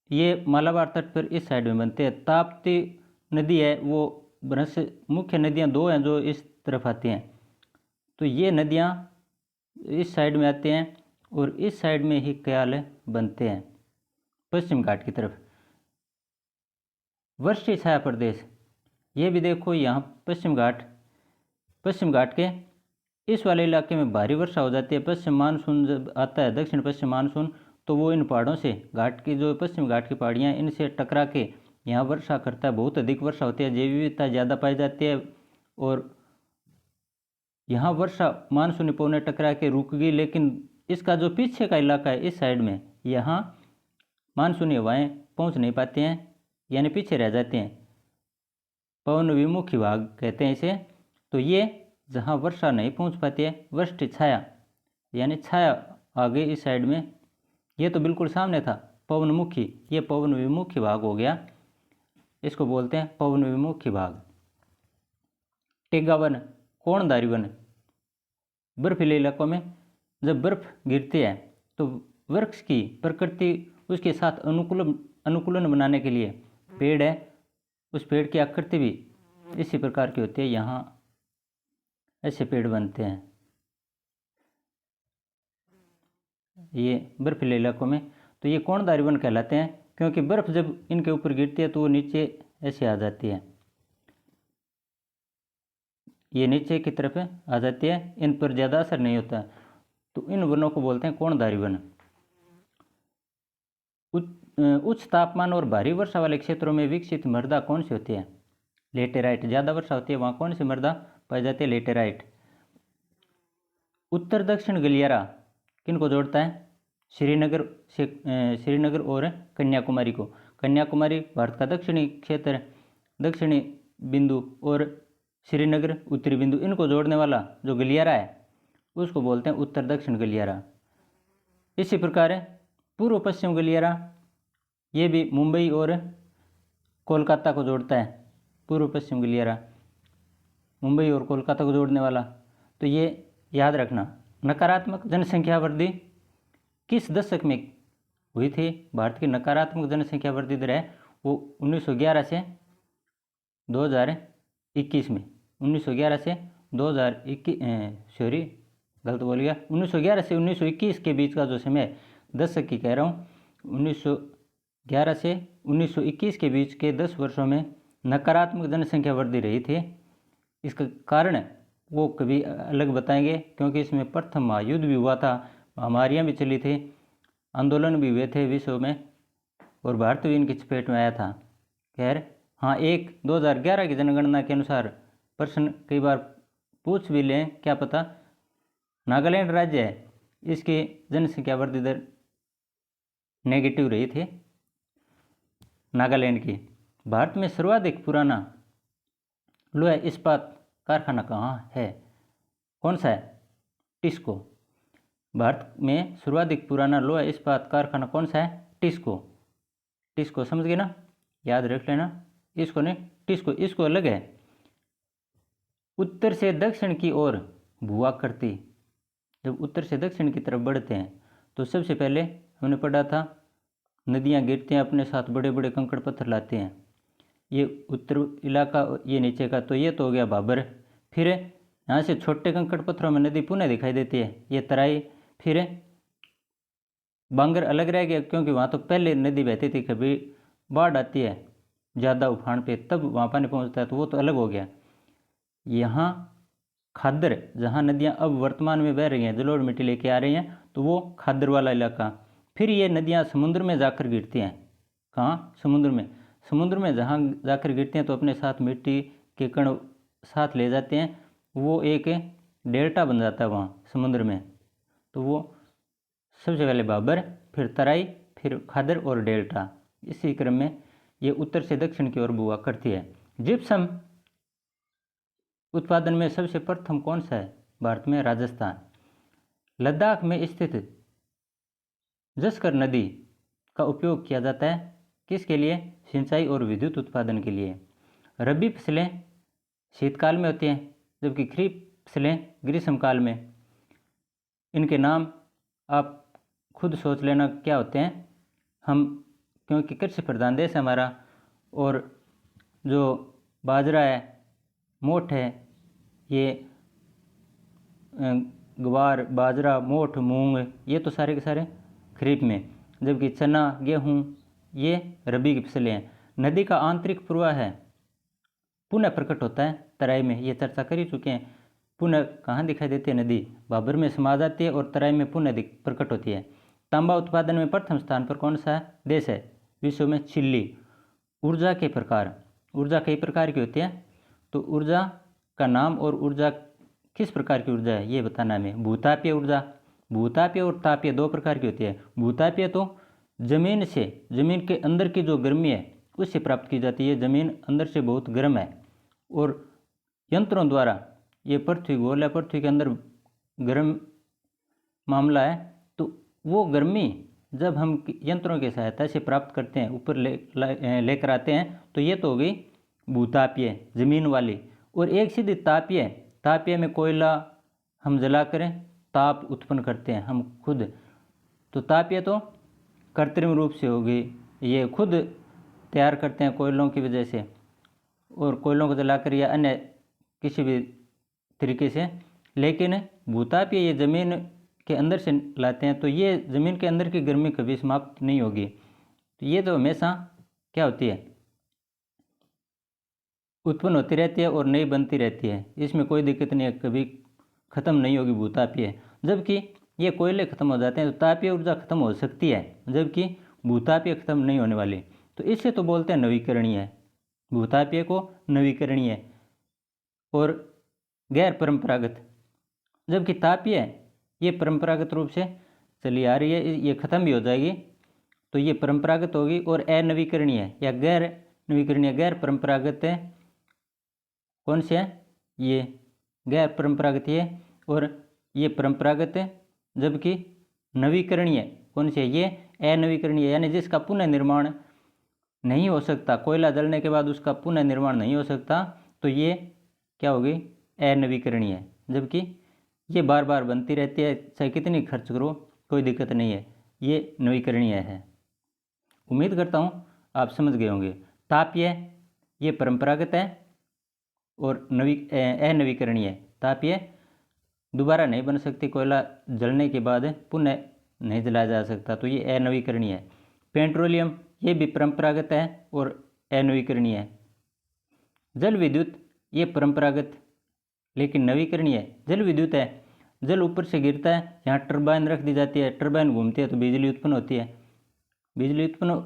ये मालाबार तट पर इस साइड में बनते हैं। ताप्ती नदी है वो ब्रह्मस, मुख्य नदियाँ दो हैं जो इस तरफ आती हैं, तो ये नदियाँ इस साइड में आती हैं और इस साइड में ही कयाल बनते हैं पश्चिम घाट की तरफ। वर्षीय छाया प्रदेश, ये भी देखो यहाँ पश्चिम घाट के इस वाले इलाके में भारी वर्षा हो जाती है। पश्चिम मानसून जब आता है, दक्षिण पश्चिम मानसून, तो वो इन पहाड़ों से, घाट की जो पश्चिम घाट की पहाड़ियाँ, इनसे टकरा के यहाँ वर्षा करता है। बहुत अधिक वर्षा होती है, जैव विविधता ज़्यादा पाई जाती है। और यहाँ वर्षा मानसूनी पवनें टकरा के रुक गई, लेकिन इसका जो पीछे का इलाका है इस साइड में, यहाँ मानसूनी हवाएं पहुँच नहीं पाती हैं, यानी पीछे रह जाती हैं। पवन विमुखी भाग कहते हैं इसे। तो ये जहाँ वर्षा नहीं पहुँच पाती है, वृष्टि छाया, यानी छाया आ गई इस साइड में। ये तो बिल्कुल सामने था पवनमुखी, ये पवन विमुखी भाग हो गया, इसको बोलते हैं पवन विमुखी भाग। टेगा वन, कोणधारी वन, बर्फीले इलाकों में जब बर्फ गिरती है तो वृक्ष की प्रकृति उसके साथ अनुकूलन बनाने के लिए, पेड़ है उस पेड़ की आकृति भी इसी प्रकार की होती है। यहाँ ऐसे पेड़ बनते हैं ये बर्फीले इलाकों में। तो ये कोणधारी वन कहलाते हैं, क्योंकि बर्फ जब इनके ऊपर गिरती है तो वो नीचे ऐसे आ जाती है, ये नीचे की तरफ आ जाती है, इन पर ज़्यादा असर नहीं होता। तो इन वनों को बोलते हैं कोणधारी वन। उच्च तापमान और भारी वर्षा वाले क्षेत्रों में विकसित मृदा कौन सी होती है? लेटेराइट। ज़्यादा वर्षा होती है वहाँ कौन सी मृदा पाई जाती है? लेटेराइट। उत्तर दक्षिण गलियारा किन को जोड़ता है? श्रीनगर और कन्याकुमारी को। कन्याकुमारी भारत का दक्षिणी क्षेत्र, दक्षिणी बिंदु, और श्रीनगर उत्तरी बिंदु, इनको जोड़ने वाला जो गलियारा है उसको बोलते हैं उत्तर दक्षिण गलियारा। इसी प्रकार पूर्व पश्चिम गलियारा, ये भी मुंबई और कोलकाता को जोड़ता है। पूर्व पश्चिम गलियारा मुंबई और कोलकाता को जोड़ने वाला। तो ये याद रखना। नकारात्मक जनसंख्या वृद्धि किस दशक में हुई थी? भारत की नकारात्मक जनसंख्या वृद्धि दर है वो 1911 से 2021 में। 1911 से 2021 गलत बोल गया, 1911 से 1921 के बीच का जो समय, दशक की कह रहा हूँ, 1911 से 1921 के बीच के 10 वर्षों में नकारात्मक जनसंख्या वृद्धि रही थी। इसका कारण वो कभी अलग बताएंगे, क्योंकि इसमें प्रथम महायुद्ध भी हुआ था, महामारियाँ भी चली थी, आंदोलन भी हुए थे विश्व में, और भारत भी इनकी चपेट में आया था। खैर हाँ, 2011 की जनगणना के अनुसार प्रश्न कई बार पूछ भी लें, क्या पता। नागालैंड राज्य है, इसकी जनसंख्या वृद्धि दर नेगेटिव रही थी नागालैंड की। भारत में सर्वाधिक पुराना लोहा इस्पात कारखाना कहाँ है? कौन सा है? टिस्को। भारत में सर्वाधिक पुराना लोहा इस्पात कारखाना कौन सा है? टिस्को। टिस्को समझ गए ना, याद रख लेना। इसको नहीं, टिस्को, इसको अलग है। उत्तर से दक्षिण की ओर भूआकृति, जब उत्तर से दक्षिण की तरफ बढ़ते हैं तो सबसे पहले हमने पढ़ा था नदियाँ गिरती हैं अपने साथ बड़े बड़े कंकड़ पत्थर लाते हैं। ये उत्तर इलाका, ये नीचे का, तो ये तो हो गया भाबर। फिर यहाँ से छोटे कंकड़ पत्थरों में नदी पुनः दिखाई देती है, ये तराई। फिर बांगर अलग रह गया क्योंकि वहाँ तो पहले नदी बहती थी, कभी बाढ़ आती है ज़्यादा उफान पे तब वहाँ पानी पहुँचता है, तो वो तो अलग हो गया। यहाँ खादर, जहाँ नदियाँ अब वर्तमान में बह रही हैं, जलोढ़ मिट्टी लेके आ रही हैं, तो वो खादर वाला इलाका। फिर ये नदियाँ समुद्र में जाकर गिरती हैं। कहाँ? समुद्र में। समुद्र में जहाँ जाकर गिरती हैं तो अपने साथ मिट्टी के कण साथ ले जाते हैं, वो एक डेल्टा बन जाता है वहाँ समुद्र में। तो वो सबसे पहले भाबर, फिर तराई, फिर खादर और डेल्टा, इसी क्रम में ये उत्तर से दक्षिण की ओर बुआ करती है। जिप्सम उत्पादन में सबसे प्रथम कौन सा है भारत में? राजस्थान। लद्दाख में स्थित जस्कर नदी का उपयोग किया जाता है किसके लिए? सिंचाई और विद्युत उत्पादन के लिए। रबी फसलें शीतकाल में होती हैं, जबकि खरीफ फसलें ग्रीष्मकाल में। इनके नाम आप खुद सोच लेना क्या होते हैं। हम, क्योंकि कृषि प्रधान देश है हमारा, और जो बाजरा है, मोठ है, ये ग्वार, बाजरा, मोठ, मूंग, ये तो सारे के सारे खरीफ में, जबकि चना, गेहूँ ये रबी की फसलें हैं। नदी का आंतरिक प्रवाह है पुनः प्रकट होता है तराई में, ये चर्चा कर ही चुके हैं। पुनः कहाँ दिखाई देती है नदी? भाबर में समा जाती है और तराई में पुनः प्रकट होती है। तांबा उत्पादन में प्रथम स्थान पर कौन सा देश है विश्व में? चिली। ऊर्जा के प्रकार, ऊर्जा कई प्रकार की होती है, तो ऊर्जा का नाम और ऊर्जा किस प्रकार की ऊर्जा है ये बताना हमें। भूतापीय ऊर्जा, भूतापीय और तापीय दो प्रकार की होती है। भूतापीय तो जमीन से, जमीन के अंदर की जो गर्मी है उससे प्राप्त की जाती है, जमीन अंदर से बहुत गर्म है और यंत्रों द्वारा, ये पृथ्वी गोल है, पृथ्वी के अंदर गर्म मामला है, तो वो गर्मी जब हम यंत्रों की सहायता से प्राप्त करते हैं, ऊपर लेकर आते हैं, तो ये तो हो गई भूतापीय जमीन वाली। और एक सीधी तापीय, तापीय में कोयला हम जलाकर ताप उत्पन्न करते हैं हम खुद, तो तापीय तो कृत्रिम रूप से होगी, ये खुद तैयार करते हैं कोयलों की वजह से, और कोयलों को जलाकर या अन्य किसी भी तरीके से। लेकिन भूतापीय ये ज़मीन के अंदर से लाते हैं, तो ये ज़मीन के अंदर की गर्मी कभी समाप्त नहीं होगी, तो ये तो हमेशा क्या होती है, उत्पन्न होती रहती है और नई बनती रहती है, इसमें कोई दिक्कत नहीं है, कभी ख़त्म नहीं होगी भूतापीय। जबकि ये कोयले ख़त्म हो जाते हैं तो तापीय ऊर्जा ख़त्म हो सकती है, जबकि भूतापीय ख़त्म नहीं होने वाली, तो इससे तो बोलते हैं नवीकरणीय, भूतापीय को नवीकरणीय और गैर परंपरागत। जबकि तापीय ये परंपरागत रूप से चली आ रही है, ये ख़त्म भी हो जाएगी, तो ये परंपरागत होगी। और अनवीकरणीय या गैर नवीकरणीय, गैर परंपरागत कौन से है? ये गैर परंपरागत है, और ये परंपरागत है। जबकि नवीकरणीय कौन से है? ये अनवीकरणीय, यानी जिसका पुनः निर्माण नहीं हो सकता, कोयला जलने के बाद उसका पुनः निर्माण नहीं हो सकता, तो ये क्या होगी? अनवीकरणीय। जबकि ये बार बार बनती रहती है, चाहे कितनी खर्च करो कोई दिक्कत नहीं है, ये नवीकरणीय है। उम्मीद करता हूँ आप समझ गए होंगे। तापीय ये परंपरागत है और अनवीकरणीय, तापीय दोबारा नहीं बन सकती, कोयला जलने के बाद पुनः नहीं जलाया जा सकता, तो ये अनवीकरणीय है। पेट्रोलियम ये भी परंपरागत है और अनवीकरणीय है। जल विद्युत ये परंपरागत लेकिन नवीकरणीय है। जल विद्युत है, जल ऊपर से गिरता है, यहाँ टरबाइन रख दी जाती है, टरबाइन घूमती है तो बिजली उत्पन्न होती है। बिजली उत्पन्न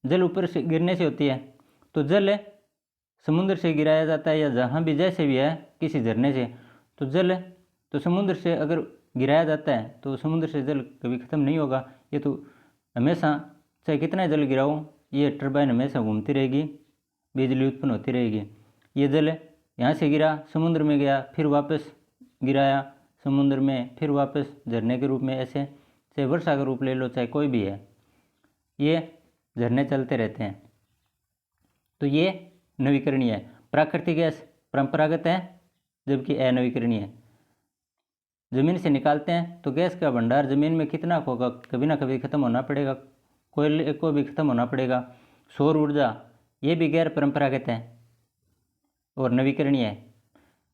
जल ऊपर से गिरने से होती है। तो जल समुद्र से गिराया जाता है या जहाँ भी जैसे भी है किसी झरने से, तो जल तो समुद्र से अगर गिराया जाता है तो समुद्र से जल कभी ख़त्म नहीं होगा, ये तो हमेशा चाहे कितना जल गिराओ ये टरबाइन हमेशा घूमती रहेगी, बिजली उत्पन्न होती रहेगी। ये जल यहाँ से गिरा समुद्र में गया, फिर वापस गिराया समुद्र में, फिर वापस झरने के रूप में, ऐसे चाहे वर्षा का रूप ले लो, चाहे कोई भी है, ये झरने चलते रहते हैं। तो ये नवीकरणीय है। प्राकृतिक गैस परंपरागत है जबकि अनवीकरणीय है। ज़मीन से निकालते हैं तो गैस का भंडार ज़मीन में कितना होगा, कभी ना कभी ख़त्म होना पड़ेगा, कोयले को भी खत्म होना पड़ेगा। सौर ऊर्जा ये भी गैर परंपरागत है और नवीकरणीय है।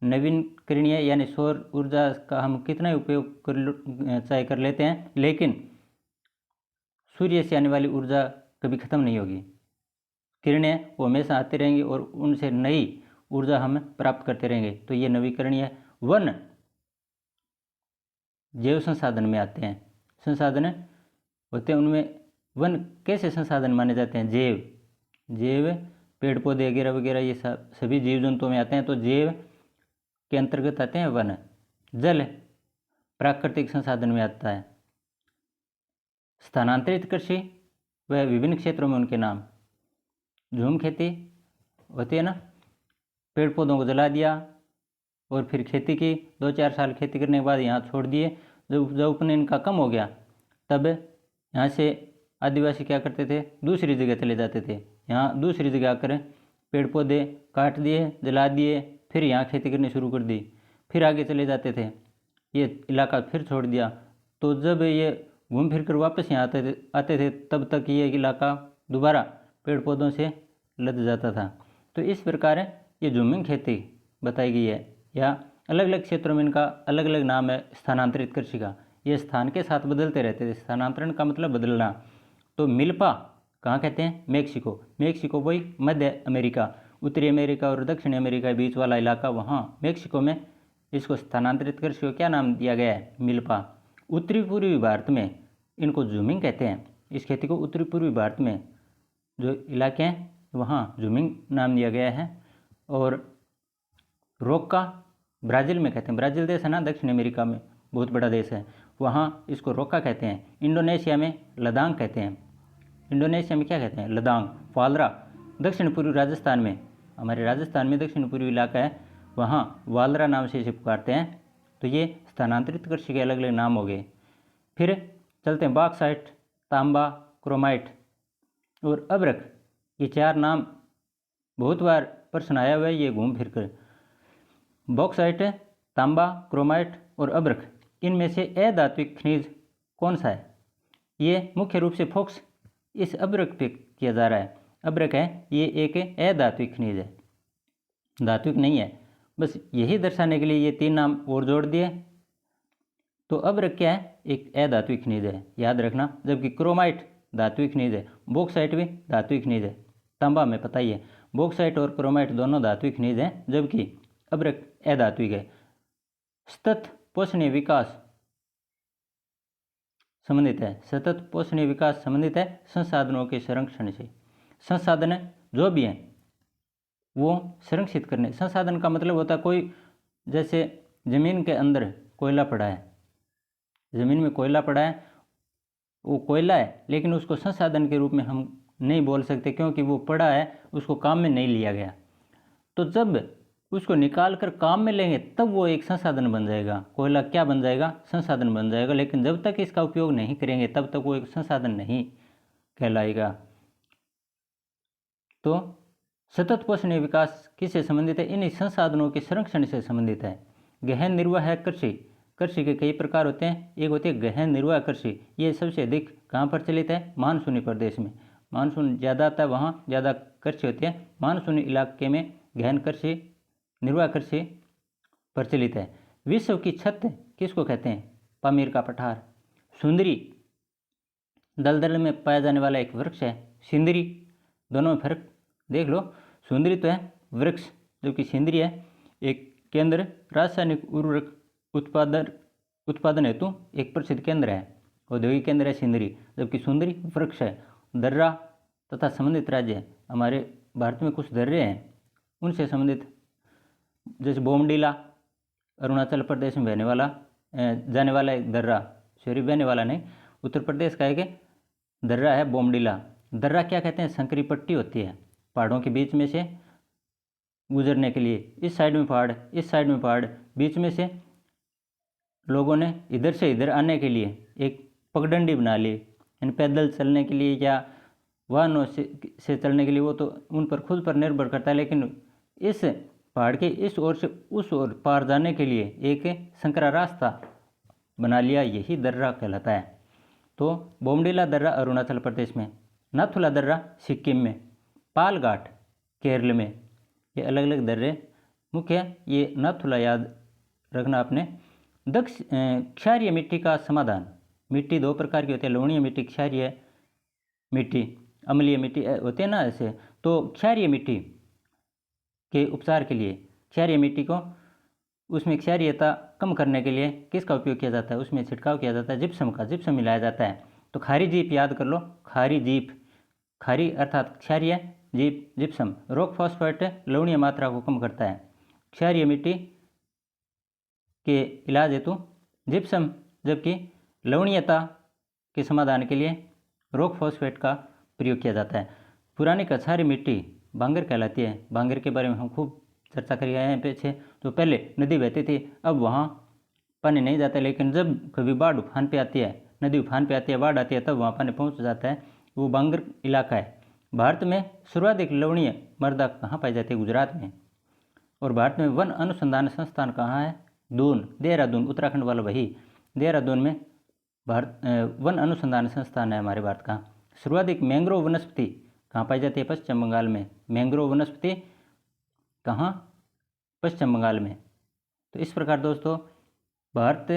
नवीकरणीय यानी सौर ऊर्जा का हम कितना ही उपयोग चाहे कर लेते हैं, लेकिन सूर्य से आने वाली ऊर्जा कभी खत्म नहीं होगी। किरणें वो हमेशा आती रहेंगी और उनसे नई ऊर्जा हम प्राप्त करते रहेंगे। तो ये नवीकरणीय है। वन जैव संसाधन में आते हैं। संसाधन होते हैं उनमें वन कैसे संसाधन माने जाते हैं? जैव पेड़ पौधे वगैरह वगैरह ये सभी जीव जंतुओं में आते हैं, तो जैव के अंतर्गत आते हैं वन। जल प्राकृतिक संसाधन में आता है। स्थानांतरित कृषि व विभिन्न क्षेत्रों में उनके नाम। झूम खेती होती है ना, पेड़ पौधों को जला दिया और फिर खेती की, 2-4 साल खेती करने के बाद यहाँ छोड़ दिए। जब उपनयन इनका कम हो गया तब यहाँ से आदिवासी क्या करते थे, दूसरी जगह चले जाते थे। यहाँ दूसरी जगह आकर पेड़ पौधे काट दिए, जला दिए, फिर यहाँ खेती करनी शुरू कर दी, फिर आगे चले जाते थे, ये इलाका फिर छोड़ दिया। तो जब ये घूम फिर कर वापस यहाँ आते थे तब तक ये इलाका दोबारा पेड़ पौधों से लद जाता था। तो इस प्रकार ये झूमिंग खेती बताई गई है, या अलग अलग क्षेत्रों में इनका अलग अलग नाम है स्थानांतरित कृषि का। ये स्थान के साथ बदलते रहते थे। स्थानांतरण का मतलब बदलना। तो मिल्पा कहाँ कहते हैं? मेक्सिको। मेक्सिको वही मध्य अमेरिका, उत्तरी अमेरिका और दक्षिणी अमेरिका के बीच वाला इलाका, वहाँ मेक्सिको में इसको स्थानांतरित कृषि को क्या नाम दिया गया है? मिल्पा। उत्तरी पूर्वी भारत में इनको झूमिंग कहते हैं। इस खेती को उत्तरी पूर्वी भारत में जो इलाके हैं वहाँ झूमिंग नाम दिया गया है। और रोक्का ब्राज़ील में कहते हैं। ब्राज़ील देश है ना, दक्षिण अमेरिका में बहुत बड़ा देश है, वहाँ इसको रोक्का कहते हैं। इंडोनेशिया में लदांग कहते हैं। इंडोनेशिया में क्या कहते हैं? लदांग। वालरा दक्षिण पूर्वी राजस्थान में, हमारे राजस्थान में दक्षिण पूर्वी इलाका है, वहाँ वालरा नाम से इसे पुकारते हैं। तो ये स्थानांतरित कृषि के अलग अलग नाम हो गए। फिर चलते हैं बॉक्साइट, तांबा, क्रोमाइट और अब्रक। ये 4 नाम बहुत बार प्रश्न आया हुआ है, ये घूम फिर कर। बॉक्साइट, तांबा, क्रोमाइट और अब्रक, इनमें से अधात्विक खनिज कौन सा है? ये मुख्य रूप से फोकस इस अब्रक पे किया जा रहा है। अब्रक है ये एक अधात्विक खनिज है, धात्विक नहीं है। बस यही दर्शाने के लिए ये 3 नाम और जोड़ दिए। तो अब्रक क्या है? एक अधात्विक खनिज है, याद रखना। जबकि क्रोमाइट धात्विक खनिज है, बॉक्साइट भी धात्विक खनिज है। तांबा में पता ही है, बॉक्साइट और क्रोमाइट दोनों धात्विक खनिज हैं, जबकि अब्रक अधात्विक है। सतत पोषणीय विकास संबंधित है। सतत पोषणीय विकास संबंधित है संसाधनों के संरक्षण से। संसाधन जो भी हैं वो संरक्षित करने। संसाधन का मतलब होता है कोई, जैसे जमीन के अंदर कोयला पड़ा है, जमीन में कोयला पड़ा है, वो कोयला है लेकिन उसको संसाधन के रूप में हम नहीं बोल सकते, क्योंकि वो पड़ा है, उसको काम में नहीं लिया गया। तो जब उसको निकाल कर काम में लेंगे तब वो एक संसाधन बन जाएगा। कोयला क्या बन जाएगा? संसाधन बन जाएगा। लेकिन जब तक इसका उपयोग नहीं करेंगे तब तक वो एक संसाधन नहीं कहलाएगा। तो सतत पोषणीय विकास किससे संबंधित है? इन संसाधनों के संरक्षण से संबंधित है। गहन निर्वाह कृषि। कृषि के कई प्रकार होते हैं। एक होती है गहन निर्वाह कृषि। ये सबसे अधिक कहाँ प्रचलित है? मानसूनी प्रदेश में। मानसून ज़्यादा आता है, वहाँ ज़्यादा कृषि होती है। मानसूनी इलाके में गहन कृषि, निर्वाह कृषि प्रचलित है। विश्व की छत किसको कहते हैं? पामीर का पठार। सुंदरी दलदल में पाया जाने वाला एक वृक्ष है। सिंदरी, दोनों में फर्क देख लो। सुंदरी तो है वृक्ष, जबकि सिंदरी है एक केंद्र, रासायनिक उर्वरक उत्पादन हेतु एक प्रसिद्ध केंद्र है, औद्योगिक केंद्र है सिंदरी। जबकि सुंदरी वृक्ष है। दर्रा तथा संबंधित राज्य, हमारे भारत में कुछ दर्रे हैं उनसे संबंधित, जैसे बोमडीला अरुणाचल प्रदेश में बहने वाला जाने वाला एक दर्रा, सॉरी बहने वाला नहीं, उत्तर प्रदेश का एक दर्रा है बोमडीला। दर्रा क्या कहते हैं? संकरी पट्टी होती है पहाड़ों के बीच में से गुजरने के लिए। इस साइड में पहाड़, इस साइड में पहाड़, बीच में से लोगों ने इधर से इधर आने के लिए एक पगडंडी बना ली। इन पैदल चलने के लिए या वाहनों से चलने के लिए, वो तो उन पर खुद पर निर्भर करता है, लेकिन इस पहाड़ के इस ओर से उस ओर पार जाने के लिए एक संकरा रास्ता बना लिया, यही दर्रा कहलाता है। तो बोमडिला दर्रा अरुणाचल प्रदेश में, नाथुला दर्रा सिक्किम में, पालघाट केरल में। ये अलग अलग दर्रे मुख्य, ये नाथुला याद रखना आपने। क्षारीय मिट्टी का समाधान। मिट्टी दो प्रकार की होती है, लवणीय मिट्टी, क्षारीय मिट्टी, अम्लीय मिट्टी होते हैं ना ऐसे। तो क्षारीय मिट्टी के उपचार के लिए, क्षारीय मिट्टी को उसमें क्षारीयता कम करने के लिए किसका उपयोग किया जाता है, उसमें छिड़काव किया जाता है जिप्सम का, जिप्सम मिलाया जाता है। तो खारी जीप याद कर लो, खारी जीप, खारी अर्थात क्षारीय, जीप जिप्सम। रॉक फॉस्फेट लवणीय मात्रा को कम करता है। क्षारीय मिट्टी के इलाज हेतु जिप्सम, जबकि लवणीयता के समाधान के लिए रॉक फॉस्फेट का प्रयोग किया जाता है। पुरानी कछारी मिट्टी बांगर कहलाती है। बांगर के बारे में हम खूब चर्चा करी है पीछे। तो पहले नदी बहती थी, अब वहाँ पानी नहीं जाता, लेकिन जब कभी बाढ़ उफान पे आती है, नदी उफान पे आती है, बाढ़ आती है, तब वहाँ पानी पहुँच जाता है। वो बांगर इलाका है। भारत में सर्वाधिक लवणीय मृदा कहाँ पाई जाती है? गुजरात में। और भारत में वन अनुसंधान संस्थान कहाँ है? दून, देहरादून, उत्तराखंड वाला वही देहरादून में भारत वन अनुसंधान संस्थान है हमारे भारत का। सर्वाधिक मैंग्रोव वनस्पति कहाँ पाई जाती है? पश्चिम बंगाल में। मैंग्रोव वनस्पति कहाँ? पश्चिम बंगाल में। तो इस प्रकार दोस्तों भारत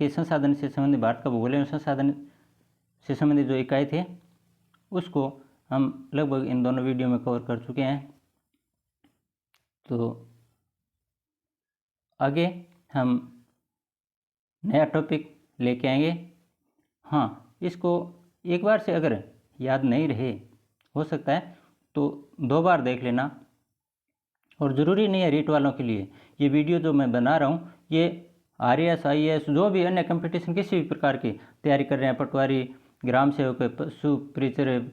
के संसाधन से संबंधित, भारत का भूगोल एवं संसाधन से संबंधित जो इकाई थे उसको हम लगभग इन दोनों वीडियो में कवर कर चुके हैं। तो आगे हम नया टॉपिक लेके आएंगे। हाँ, इसको एक बार से अगर याद नहीं रहे, हो सकता है तो 2 बार देख लेना। और ज़रूरी नहीं है रीट वालों के लिए, ये वीडियो जो मैं बना रहा हूँ ये RAS IAS जो भी अन्य कंपटीशन किसी भी प्रकार की तैयारी कर रहे हैं, पटवारी, ग्राम सेवक, पशु परिचय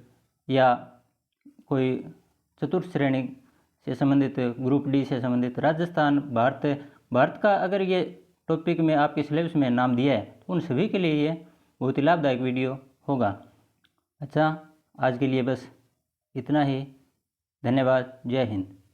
या कोई चतुर्थ श्रेणी से संबंधित, ग्रुप D से संबंधित, राजस्थान, भारत का अगर ये टॉपिक में आपके सिलेबस में नाम दिया है तो उन सभी के लिए ये बहुत ही लाभदायक वीडियो होगा। अच्छा, आज के लिए बस इतना ही। धन्यवाद। जय हिंद।